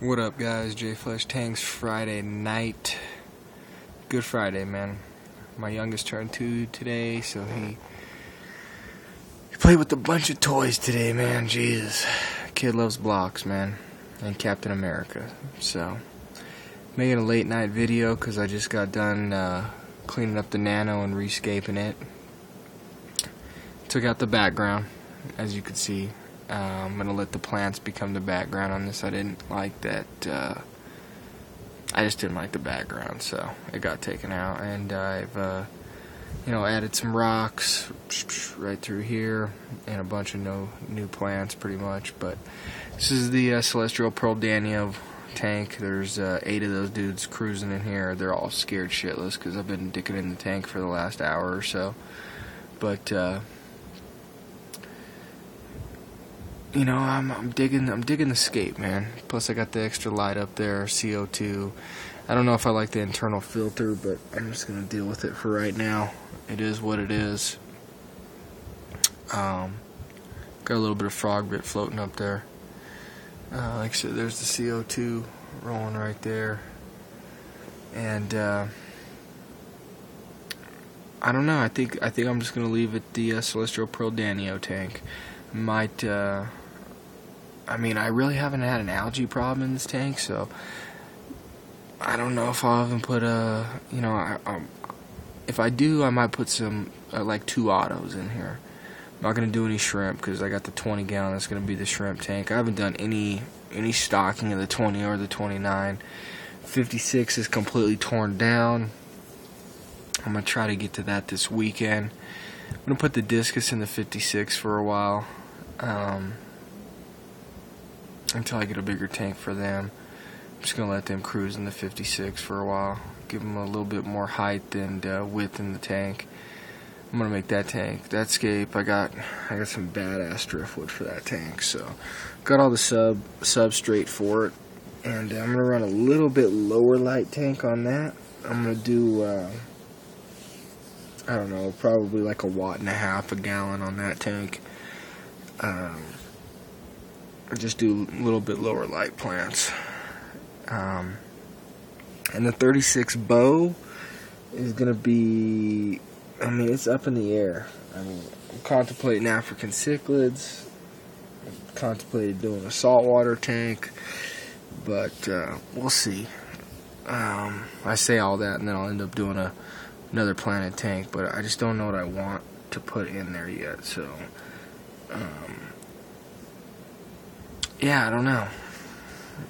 What up, guys? J Flesh Tanks Friday night. Good Friday, man. My youngest turned 2 today, so he played with a bunch of toys today, man. Jesus. Kid loves blocks, man. And Captain America. So, making a late night video because I just got done cleaning up the nano and rescaping it. Took out the background, as you can see. I'm going to let the plants become the background on this. I didn't like that. I just didn't like the background, so it got taken out. And I've, added some rocks right through here and a bunch of new plants, pretty much. But this is the Celestial Pearl Danio tank. There's 8 of those dudes cruising in here. They're all scared shitless because I've been dicking in the tank for the last hour or so. But I'm digging the scape, man. Plus I got the extra light up there, CO2. I don't know if I like the internal filter, but I'm just gonna deal with it for right now. It is what it is. Got a little bit of frog bit floating up there. Like I said, there's the CO2 rolling right there. And I don't know. I think I'm just gonna leave it the Celestial Pearl Danio tank. Might I really haven't had an algae problem in this tank, so I don't know if I'll even put if I do, I might put some like 2 autos in here. I'm not gonna do any shrimp because I got the 20 gallon. That's gonna be the shrimp tank. I haven't done any stocking of the 20 or the 29. 56 is completely torn down. I'm gonna try to get to that this weekend. I'm gonna put the discus in the 56 for a while. Until I get a bigger tank for them. I'm just going to let them cruise in the 56 for a while. Give them a little bit more height and width in the tank. I'm going to make that tank. That scape, I got some badass driftwood for that tank. So, got all the substrate for it. And I'm going to run a little bit lower light tank on that. I'm going to do, I don't know, probably like 1.5 watts a gallon on that tank. Just do a little bit lower light plants. And the 36 bow is going to be, it's up in the air. I'm contemplating African cichlids. I'm contemplating doing a saltwater tank. But we'll see. I say all that and then I'll end up doing another planet tank. But I just don't know what I want to put in there yet. So, yeah, I don't know.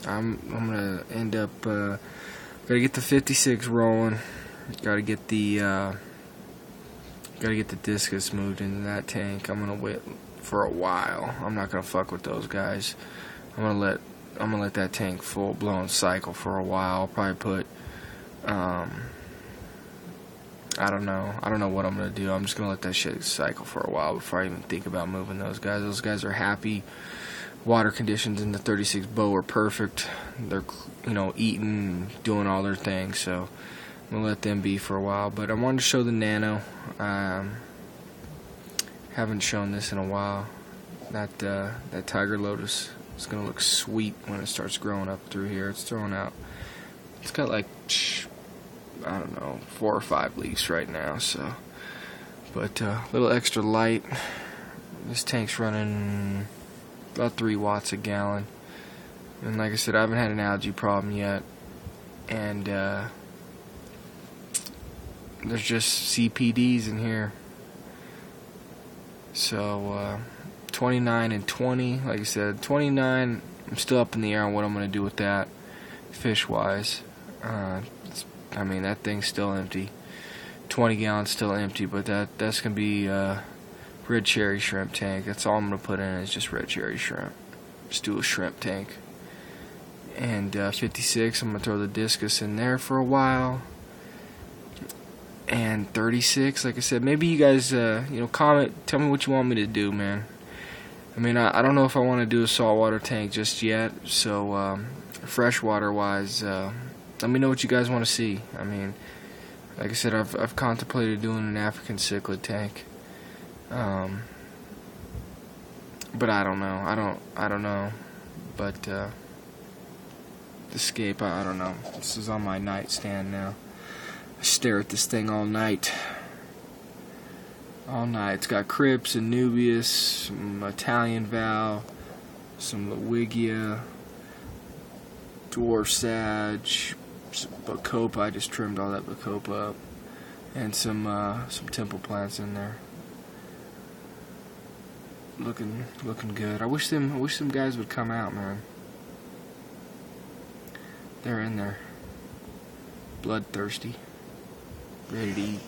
I'm gonna end up gotta get the 56 rolling. Gotta get the discus moved into that tank. I'm gonna wait for a while. I'm not gonna fuck with those guys. I'm gonna let that tank full blown cycle for a while. I'll probably put I don't know what I'm gonna do. I'm just gonna let that shit cycle for a while before I even think about moving those guys. Those guys are happy. Water conditions in the 36 bow are perfect. They're, eating, doing all their things. So I'm gonna let them be for a while. But I wanted to show the nano. Haven't shown this in a while. That tiger lotus is gonna look sweet when it starts growing up through here. It's throwing out. It's got like 4 or 5 leaves right now. So, but a little extra light. This tank's running about 3 watts a gallon. And like I said, I haven't had an algae problem yet. And there's just CPDs in here. So 29 and 20, like I said, 29, I'm still up in the air on what I'm going to do with that fish wise. That thing's still empty. 20 gallons still empty, but that's going to be red cherry shrimp tank. That's all I'm going to put in is just red cherry shrimp. Just do a shrimp tank. And 56, I'm going to throw the discus in there for a while. And 36, like I said, maybe you guys, comment, tell me what you want me to do, man. I don't know if I want to do a saltwater tank just yet. So, freshwater wise, let me know what you guys want to see. Like I said, I've contemplated doing an African cichlid tank. But I don't know. I don't know. But escape. I don't know. This is on my nightstand now. I stare at this thing all night. All night. It's got Crips and Nubius, some Italian Val, some Lewigia, Dwarf Sag, some Bacopa. I just trimmed all that Bacopa up, and some temple plants in there. Looking good. I wish them guys would come out, man. They're in there, bloodthirsty, ready to eat,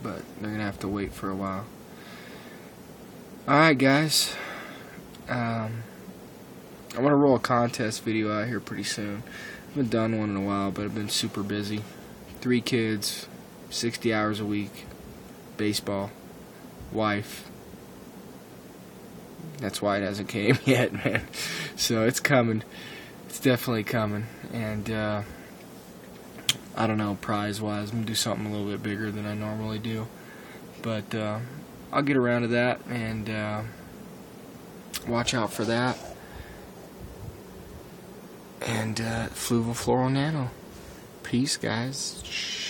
but they're gonna have to wait for a while. Alright, guys. I want to roll a contest video out here pretty soon. I haven't done one in a while, but I've been super busy. 3 kids, 60 hours a week, baseball, wife. That's why it hasn't came yet, man. So it's coming. It's definitely coming. And I don't know, prize-wise, I'm going to do something a little bit bigger than I normally do. But I'll get around to that, and watch out for that. And Fluval Floral Nano. Peace, guys.